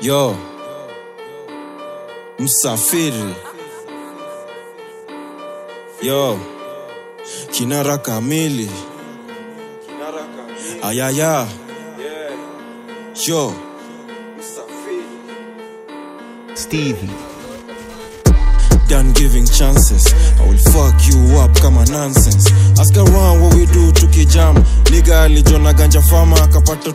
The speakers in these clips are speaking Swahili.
Yo, msafiri. Yo, kinara kamili. Ayaya. Yo, msafiri. Stevie. Done giving chances, I will fuck you up kama nonsense. Ask around what we do tukijam. Nigga alijona ganja farma akapata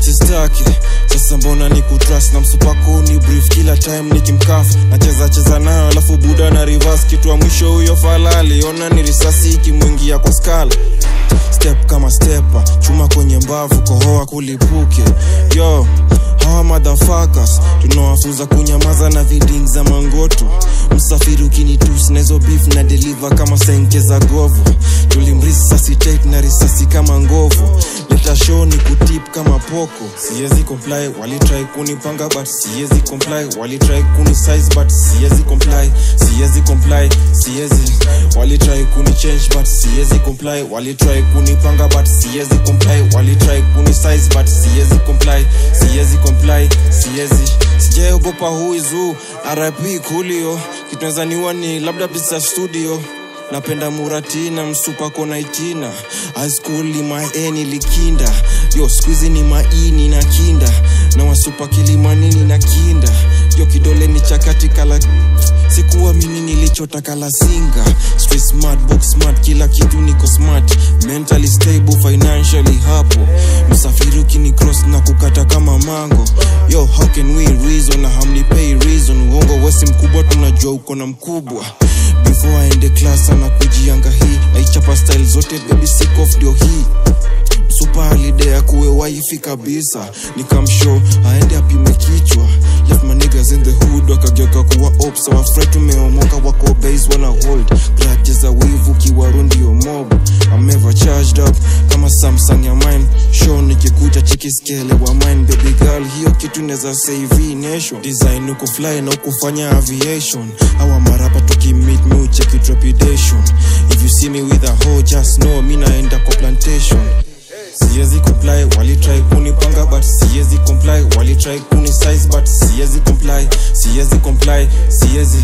sistaki. Sasa mbona ni kutrust na msupako ni brief kila time nikimkafu. Nacheza nayo alafu buda na reverse kitu wa mwisho huyo falali. Ona ni risasi ikimwingia kwa skala. Step kama stepper, chuma kwenye mbavu kohoa kulipuke. Yo, hawa motherfuckers tunawafunza kunyamaza na viding za mangoto. Msafiri ukinitus na hizo beef na deliver kama senke za govu. Tulimrisasi tight na risasi kama ngovu. Leta show ni kutip kama poko. Siezi comply, wali try kunipanga but siezi comply. Wali try kuni size but siezi comply. Siezi comply, siezi. Wali try kuni change but siezi comply. Wali try kunipanga but siezi comply. Wali try kuni size but siezi comply. Siezi comply, siezi. Sijaogopa huizu, RIP Coolio. Kitweza niwa ni labda pisa studio. Napenda murati na msupa kona itina. High school ni maeni likinda. Yo squeezy ni maini na kinda. Na wasupa kilimanini na kinda. Yo kidole ni chakati kala. Sikuwa mini nilichotaka la singa. Street smart, book smart, kila kitu niko smart. Mentally stable, financially hapo. Msafiri ukini cross na kukata kama mango. Yo how can we reason na hamni pay reason. Uongo wesi mkubwa tunajua uko na mkubwa. Before I end the class ana kujianga hii. Naichapa style zote baby sick of dio hii. Super holiday kuwe wifi kabisa. Nikamshow aende apime kichwa. Left my niggas in the hood wakageuka kuwa ops. So afraid tumeomoka wako base wana hold. Grudges a wivu kiwarundi yo mob. I'm ever charged up kama Samsung ya mine. Show nikikuja chiki scale wa mine. Baby girl hiyo kitu neza save nation. Design uko fly na ukufanya aviation. Awa marapa tukimit me check it reputation. If you see me with a hoe just know mi naenda kwa plantation. Siezi comply, wali try kunipanga but siezi comply. Wali try kuni size but siezi comply. Siezi comply, siezi.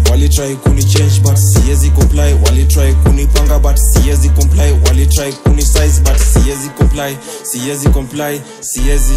Wali try kuni change but siezi comply. Wali try kunipanga but siezi comply. Wali try kuni size but siezi comply. Siezi comply, siezi.